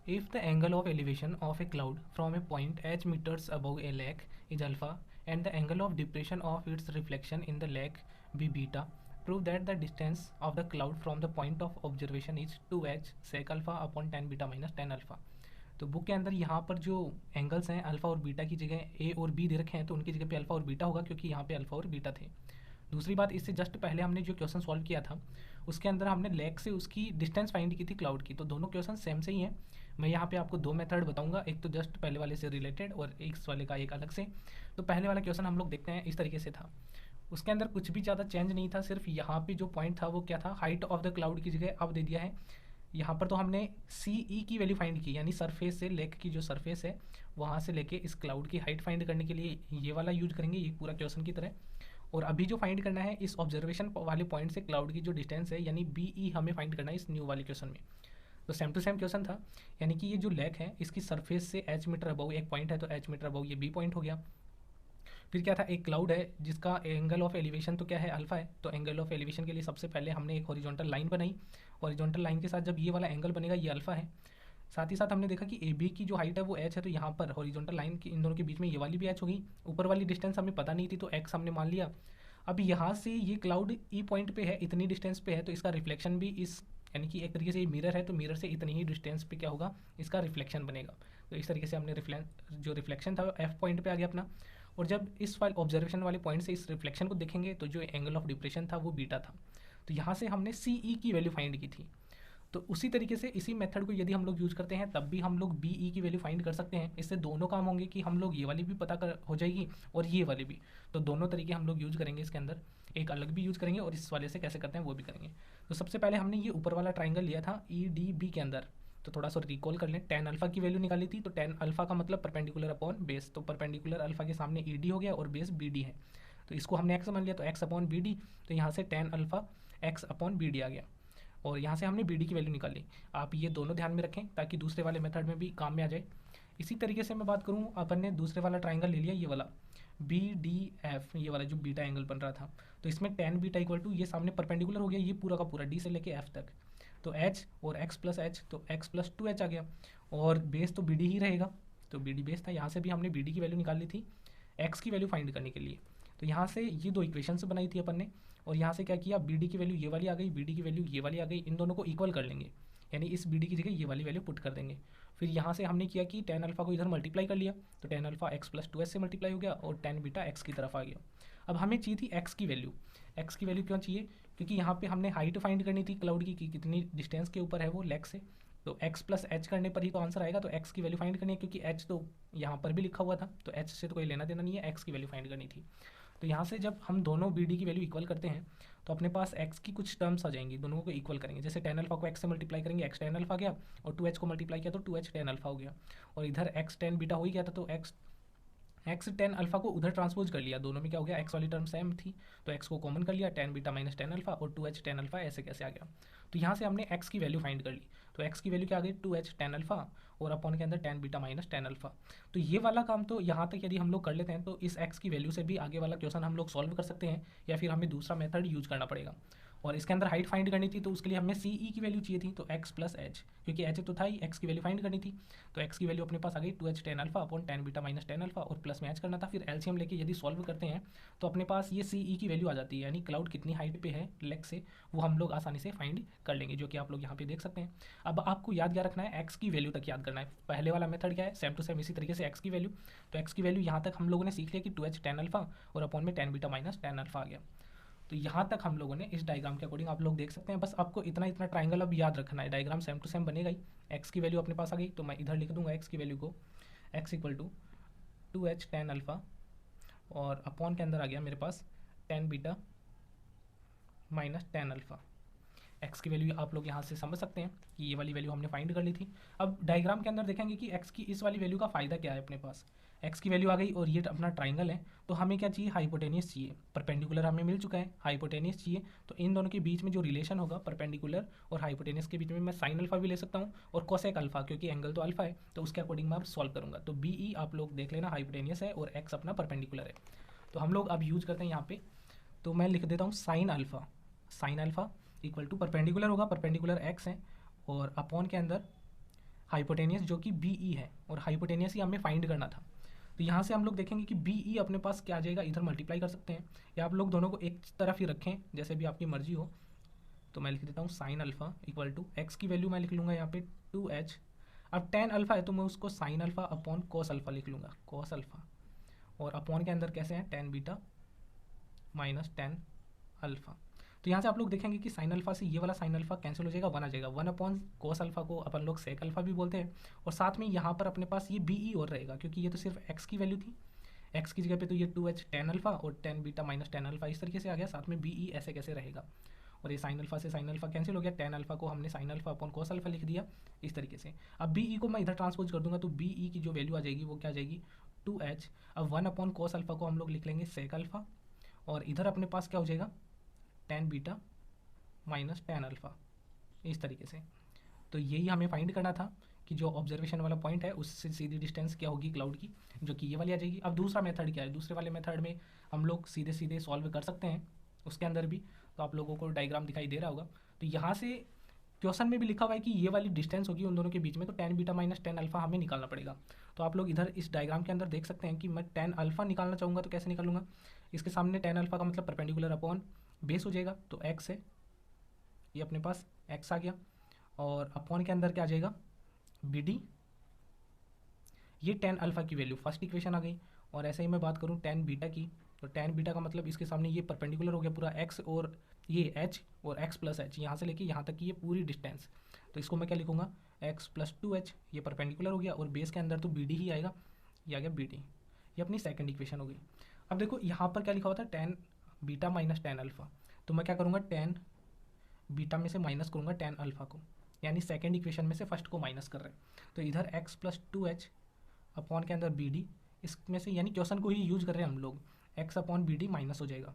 If the angle of elevation of a cloud from a point h meters above a lake is alpha and the angle of depression of its reflection in the lake be beta, prove that the distance of the cloud from the point of observation is 2h sec alpha upon tan beta minus tan alpha। तो book के अंदर यहाँ पर जो angles हैं alpha और beta की जगह ए और बी दे रखे हैं, तो उनकी जगह पे अल्फा और बीटा होगा क्योंकि यहाँ पे अल्फा और बीटा थे। दूसरी बात, इससे जस्ट पहले हमने जो क्वेश्चन सॉल्व किया था उसके अंदर हमने लेक से उसकी डिस्टेंस फाइंड की थी क्लाउड की, तो दोनों क्वेश्चन सेम से ही हैं। मैं यहाँ पे आपको दो मेथड बताऊंगा, एक तो जस्ट पहले वाले से रिलेटेड और इस वाले का एक अलग से। तो पहले वाला क्वेश्चन हम लोग देखते हैं, इस तरीके से था। उसके अंदर कुछ भी ज़्यादा चेंज नहीं था, सिर्फ यहाँ पे जो पॉइंट था वो क्या था, हाइट ऑफ द क्लाउड की जगह अब दे दिया है यहाँ पर। तो हमने सी ई की वैल्यू फाइंड की, यानी सरफेस से लेक की जो सरफेस है वहाँ से लेके इस क्लाउड की हाइट फाइंड करने के लिए ये वाला यूज करेंगे, ये पूरा क्वेश्चन की तरह। और अभी जो फाइंड करना है इस ऑब्जर्वेशन वाले पॉइंट से क्लाउड की जो डिस्टेंस है, यानी बी ई हमें फाइंड करना है इस न्यू वाले क्वेश्चन में। तो सेम टू सेम क्वेश्चन था, यानी कि ये जो लेक है इसकी सरफेस से एच मीटर अबव एक पॉइंट है, तो एच मीटर अबव ये बी पॉइंट हो गया। फिर क्या था, एक क्लाउड है जिसका एंगल ऑफ एलिवेशन तो क्या है, अल्फा है। तो एंगल ऑफ एलिवेशन के लिए सबसे पहले हमने एक हॉरिजॉन्टल लाइन बनाई, हॉरिजॉन्टल लाइन के साथ जब ये वाला एंगल बनेगा ये अल्फा है। साथ ही साथ हमने देखा कि ए बी की जो हाइट है वो एच है, तो यहाँ पर हॉरिजॉन्टल लाइन की इन दोनों के बीच में ये वाली भी एच होगी। ऊपर वाली डिस्टेंस हमें पता नहीं थी तो एक्स हमने मान लिया। अब यहाँ से ये क्लाउड ई पॉइंट पे है, इतनी डिस्टेंस पे है, तो इसका रिफ्लेक्शन भी इस, यानी कि एक तरीके से ये मिरर है तो मिरर से इतनी ही डिस्टेंस पे क्या होगा, इसका रिफ्लेक्शन बनेगा। तो इस तरीके से हमने जो रिफ्लेक्शन था वो एफ पॉइंट पे आ गया अपना। और जब इस वाले ऑब्जर्वेशन वाले पॉइंट से इस रिफ्लेक्शन को देखेंगे तो जो एंगल ऑफ डिप्रेशन था वो बीटा था। तो यहाँ से हमने सी ई की वैल्यू फाइंड की थी। तो उसी तरीके से इसी मेथड को यदि हम लोग यूज करते हैं तब भी हम लोग बी ई की वैल्यू फाइंड कर सकते हैं। इससे दोनों काम होंगे कि हम लोग ये वाली भी पता कर हो जाएगी और ये वाली भी। तो दोनों तरीके हम लोग यूज करेंगे इसके अंदर, एक अलग भी यूज करेंगे और इस वाले से कैसे करते हैं वो भी करेंगे। तो सबसे पहले हमने ये ऊपर वाला ट्राइंगल लिया था ई डी बी के अंदर। तो थोड़ा सा रिकॉल कर लें, टेन अल्फा की वैल्यू निकाली थी, तो टेन अल्फा का मतलब परपेंडिकुलर अपॉन बेस। तो परपेंडिकुलर अल्फा के सामने ई डी हो गया और बेस बी डी है, तो इसको हमने एक्स मान लिया, तो एक्स अपॉन बी डी। तो यहाँ से tan alpha x upon B d आ गया और यहाँ से हमने बी डी की वैल्यू निकाली। आप ये दोनों ध्यान में रखें ताकि दूसरे वाले मेथड में भी काम में आ जाए। इसी तरीके से मैं बात करूँ, अपन ने दूसरे वाला ट्राइंगल ले लिया, ये वाला बी डी एफ, ये वाला जो बीटा एंगल बन रहा था। तो इसमें टेन बीटा इक्वल टू, ये सामने परपेंडिकुलर हो गया ये पूरा का पूरा डी से लेके एफ तक, तो एच और एक्स प्लस एच, तो एक्स प्लस टू एच आ गया। और बेस तो बी डी ही रहेगा, तो बी डी बेस था। यहाँ से भी हमने बी डी की वैल्यू निकाल ली थी एक्स की वैल्यू फाइंड करने के लिए। तो यहाँ से ये दो इक्वेशंस बनाई थी अपन ने, और यहाँ से क्या किया, बी डी की वैल्यू ये वाली आ गई, बी डी की वैल्यू ये वाली आ गई, इन दोनों को इक्वल कर लेंगे, यानी इस बी डी की जगह ये वाली वैल्यू पुट कर देंगे। फिर यहाँ से हमने किया कि टेन अल्फा को इधर मल्टीप्लाई कर लिया, तो ten alpha x plus two S से मल्टीप्लाई हो गया और टेन बीटा एक्स की तरफ आ गया। अब हमें चाहिए थी एक्स की वैल्यू। एक्स की वैल्यू क्यों चाहिए, क्योंकि यहाँ पे हमने हाइट फाइंड करनी थी क्लाउड की कि कितनी डिस्टेंस के ऊपर है वो लेग से। तो एक्स प्लस एच करने पर ही तो आंसर आएगा, तो एक्स की वैल्यू फाइंड करनी है, क्योंकि एच तो यहाँ पर भी लिखा हुआ था, तो एच से तो कोई लेना देना नहीं है, एक्स की वैल्यू फाइंड करनी थी। तो यहाँ से जब हम दोनों बी डी की वैल्यू इक्वल करते हैं तो अपने पास एक्स की कुछ टर्म्स आ जाएंगी, दोनों को इक्वल करेंगे। जैसे टेन अल्फा को एक्स से मल्टीप्लाई करेंगे, एक्स टेन अल्फा गया, और टू एच को मल्टीप्लाई किया तो टू एच टेन अल्फा हो गया। और इधर एक्स टेन बीटा हो ही गया था, तो एक्स टेन अल्फा को उधर ट्रांसपोज कर लिया, दोनों में क्या हो गया, एक्स वाली टर्म सेम थी तो एक्स को कॉमन कर लिया, ten beta minus tan alpha और टू एच टेन अल्फा ऐसे कैसे आ गया। तो यहाँ से हमने एक्स की वैल्यू फाइंड कर ली, तो एक्स की वैल्यू क्या आ गई, टू एच टेन अल्फा और अपॉन के अंदर ten beta minus tan alpha. तो ये वाला काम तो यहाँ तक यदि हम लोग कर लेते हैं तो इस एक्स की वैल्यू से भी आगे वाला क्वेश्चन हम लोग सॉल्व कर सकते हैं, या फिर हमें दूसरा मेथड यूज करना पड़ेगा। और इसके अंदर हाइट फाइंड करनी थी तो उसके लिए हमें सी ई की वैल्यू चाहिए थी, तो एक्स प्लस एच, क्योंकि एच तो था ही, एक्स की वैल्यू फाइंड करनी थी। तो एक्स की वैल्यू अपने पास आ गई two H tan alpha upon tan beta minus tan alpha, और प्लस में एच करना था। फिर एलसीएम लेके यदि सॉल्व करते हैं तो अपने पास ये सी ई की वैल्यू आ जाती है, यानी क्लाउड कितनी हाइट पे है लेग से, वो हम लोग आसानी से फाइंड कर लेंगे, जो कि आप लोग यहाँ पे देख सकते हैं। अब आपको याद क्या रखना है, एक्स की वैल्यू तक याद करना है। पहले वाला मेथड क्या है, सेम टू सेम इसी तरीके से एक्स की वैल्यू। तो एक्स की वैल्यू यहाँ तक हम लोगों ने सीख लिया कि टू एच टेन अल्फा और अपॉन में tan beta minus tan alpha आ गया। तो यहाँ तक हम लोगों ने इस डायग्राम के अकॉर्डिंग आप लोग देख सकते हैं। बस आपको इतना इतना ट्राइंगल अब याद रखना है, डायग्राम सेम टू सेम बनेगा ही। एक्स की वैल्यू अपने पास आ गई तो मैं इधर लिख दूंगा एक्स की वैल्यू को, x equal to two H tan alpha और अपॉन के अंदर आ गया मेरे पास tan beta minus tan alpha. X की वैल्यू आप लोग यहाँ से समझ सकते हैं कि ये वाली वैल्यू हमने फाइंड कर ली थी। अब डायग्राम के अंदर देखेंगे कि एक्स की इस वाली वैल्यू का फ़ायदा क्या है। अपने पास एक्स की वैल्यू आ गई और ये अपना ट्राइंगल है, तो हमें क्या चाहिए, हाइपोटेनियस चाहिए। परपेंडिकुलर हमें मिल चुका है, हाइपोटेनियस चाहिए। तो इन दोनों के बीच में जो रिलेशन होगा परपेंडिकुलर और हाइपोटेनियस के बीच में, मैं साइन अल्फा भी ले सकता हूँ और कोसेक अल्फा, क्योंकि एंगल तो अल्फा है, तो उसके अकॉर्डिंग मैं अब सॉल्व करूँगा। तो बी ई आप लोग देख लेना हाइपोटेनियस है और एक्स अपना परपेंडिकुलर है। तो हम लोग अब यूज करते हैं यहाँ पे, तो मैं लिख देता हूँ sine alpha. Sine alpha equal to perpendicular होगा, परपेंडिकुलर एक्स है और अपॉन के अंदर हाइपोटेनियस जो कि बी ई है, और हाइपोटेनियस ही हमें फाइंड करना था। तो यहाँ से हम लोग देखेंगे कि बी ई अपने पास क्या आ जाएगा, इधर मल्टीप्लाई कर सकते हैं, या आप लोग दोनों को एक तरफ ही रखें, जैसे भी आपकी मर्जी हो। तो मैं लिख देता हूँ sine alpha equal to X की वैल्यू मैं लिख लूँगा यहाँ पे 2h। अब टेन अल्फा है तो मैं उसको sine alpha upon cos alpha लिख लूँगा, कोस अल्फा, और अपॉन के अंदर कैसे हैं ten beta minus tan alpha. तो यहाँ से आप लोग देखेंगे कि साइन अल्फा से ये वाला साइन अल्फा कैंसिल हो जाएगा, 1 आ जाएगा, 1 अपॉन कोस अल्फा को अपन लोग सेक अल्फा भी बोलते हैं। और साथ में यहाँ पर अपने पास ये बी ई और रहेगा, क्योंकि ये तो सिर्फ एक्स की वैल्यू थी, एक्स की जगह पे तो ये 2h टेन अल्फा और ten beta minus tan alpha इस तरीके से आ गया, साथ में बी ई ऐसे कैसे रहेगा, और ये साइन अल्फा से साइन अल्फा कैंसिल हो गया, टेन अल्फा को हमने sine alpha upon cos alpha लिख दिया इस तरीके से। अब बी ई को मैं इधर ट्रांसपोज कर दूंगा, तो बी ई की जो वैल्यू आ जाएगी वो क्या आ जाएगी 2h। अब 1 अपॉन कोस अल्फा को हम लोग लिख लेंगे सेक अल्फा, और इधर अपने पास क्या हो जाएगा ten beta minus tan alpha इस तरीके से। तो यही हमें फाइंड करना था कि जो ऑब्जर्वेशन वाला पॉइंट है उससे सीधी डिस्टेंस क्या होगी क्लाउड की, जो कि ये वाली आ जाएगी। अब दूसरा मेथड क्या है, दूसरे वाले मेथड में हम लोग सीधे सीधे सॉल्व कर सकते हैं उसके अंदर भी, तो आप लोगों को डायग्राम दिखाई दे रहा होगा। तो यहाँ से क्वेश्चन में भी लिखा हुआ है कि ये वाली डिस्टेंस होगी उन दोनों के बीच में, तो ten beta minus tan alpha हमें निकालना पड़ेगा। तो आप लोग इधर इस डायग्राम के अंदर देख सकते हैं कि मैं टेन अल्फा निकालना चाहूँगा तो कैसे निकालूंगा, इसके सामने टेन अल्फा का मतलब परपेंडिकुलर अपॉन बेस हो जाएगा, तो एक्स है, ये अपने पास एक्स आ गया, और अपॉन के अंदर क्या आ जाएगा बी डी, ये टेन अल्फा की वैल्यू फर्स्ट इक्वेशन आ गई। और ऐसे ही मैं बात करूँ टेन बीटा की, तो टेन बीटा का मतलब इसके सामने ये परपेंडिकुलर हो गया पूरा एक्स, और ये एच और एक्स प्लस एच, यहाँ से लेके यहाँ तक की ये पूरी डिस्टेंस, तो इसको मैं क्या लिखूँगा एक्स प्लस 2h, ये परपेंडिकुलर हो गया, और बेस के अंदर तो बी डी ही आएगा, ये आ गया बी डी, ये अपनी सेकंड इक्वेशन हो गई। अब देखो यहाँ पर क्या लिखा हुआ था ten beta minus tan alpha, तो मैं क्या करूँगा टेन बीटा में से माइनस करूँगा टेन अल्फा को, यानी सेकंड इक्वेशन में से फर्स्ट को माइनस कर रहे हैं। तो इधर एक्स प्लस 2h अपॉन के अंदर बी डी, इसमें से यानी क्वेश्चन को ही यूज कर रहे हैं हम लोग, X upon B D minus हो जाएगा,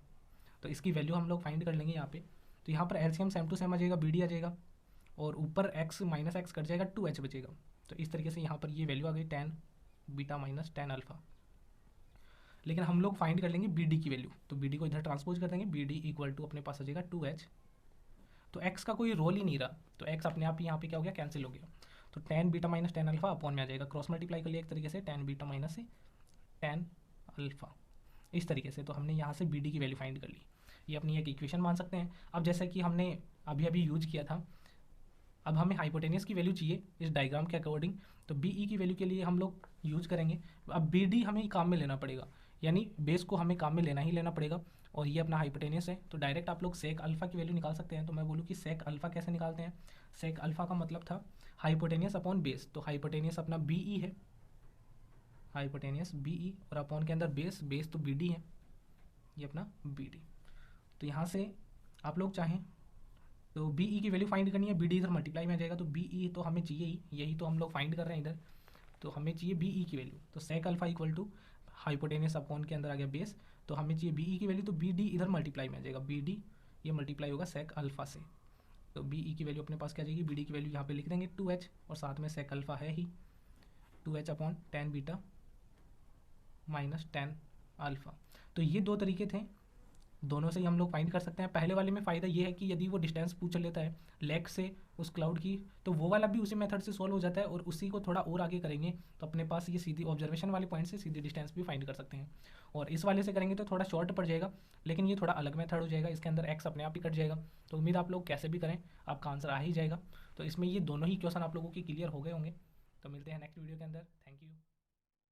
तो इसकी वैल्यू हम लोग फाइंड कर लेंगे यहाँ पे। तो यहाँ पर एलसीएम सेम टू सेम आ जाएगा, बी डी आ जाएगा, और ऊपर एक्स माइनस एक्स कट जाएगा, 2h बचेगा। तो इस तरीके से यहाँ पर ये वैल्यू आ गई ten beta minus tan alpha. लेकिन हम लोग फाइंड कर लेंगे बी डी की वैल्यू, तो बी डी को इधर ट्रांसपोज कर देंगे, बी डी इक्वल टू अपने पास आ जाएगा 2h। तो x का कोई रोल ही नहीं रहा, तो x अपने आप ही यहाँ पे क्या हो गया कैंसिल हो गया, तो ten beta minus tan alpha upon में आ जाएगा, क्रॉस मल्टीप्लाई कर लिया एक तरीके से, टेन बीटा माइनस से टेन अल्फा इस तरीके से। तो हमने यहाँ से बी डी की वैल्यू फाइंड कर ली, ये अपनी एक इक्वेशन मान सकते हैं। अब जैसा कि हमने अभी अभी यूज किया था, अब हमें हाइपोटेनियस की वैल्यू चाहिए इस डायग्राम के अकॉर्डिंग, तो बी ई की वैल्यू के लिए हम लोग यूज करेंगे। अब बी डी हमें काम में लेना पड़ेगा, यानी बेस को हमें काम में लेना ही लेना पड़ेगा, और ये अपना हाइपोटेनियस है, तो डायरेक्ट आप लोग सेक अल्फा की वैल्यू निकाल सकते हैं। तो मैं बोलूँ कि सेक अल्फा कैसे निकालते हैं, सेक अल्फा का मतलब था हाइपोटेनियस अपॉन बेस, तो हाइपोटेनियस अपना बी ई है, हाइपोटेनियस बी ई, और अपॉन के अंदर बेस, बेस तो बी डी है, ये अपना बी डी। तो यहाँ से आप लोग चाहें तो बी ई की वैल्यू फाइंड करनी है, बी डी इधर मल्टीप्लाई में आ जाएगा, तो बी ई तो हमें चाहिए ही, यही तो हम लोग फाइंड कर रहे हैं इधर, तो हमें चाहिए बी ई की वैल्यू। तो sec alpha equal to hypotenuse upon के अंदर आ गया बेस, तो हमें चाहिए बी ई की वैल्यू, तो बी डी इधर मल्टीप्लाई में आ जाएगा, बी डी ये मल्टीप्लाई होगा सेक अल्फा से, तो बी ई की वैल्यू अपने पास क्या जाएगी, बी डी की वैल्यू यहाँ पे लिख देंगे 2h, और साथ में सेक अल्फा है ही 2h upon tan beta minus tan alpha. तो ये दो तरीके थे, दोनों से ही हम लोग फाइंड कर सकते हैं। पहले वाले में फ़ायदा ये है कि यदि वो डिस्टेंस पूछ लेता है लेग से उस क्लाउड की, तो वो वाला भी उसी मेथड से सॉल्व हो जाता है, और उसी को थोड़ा और आगे करेंगे तो अपने पास ये सीधी ऑब्जर्वेशन वाले पॉइंट से सीधी डिस्टेंस भी फाइंड कर सकते हैं। और इस वाले से करेंगे तो थोड़ा शॉर्ट पड़ जाएगा, लेकिन ये थोड़ा अलग मेथड हो जाएगा, इसके अंदर एक्स अपने आप ही कट जाएगा। तो उम्मीद आप लोग कैसे भी करें आपका आंसर आ ही जाएगा। तो इसमें ये दोनों ही क्वेश्चन आप लोगों के क्लियर हो गए होंगे। तो मिलते हैं नेक्स्ट वीडियो के अंदर, थैंक यू।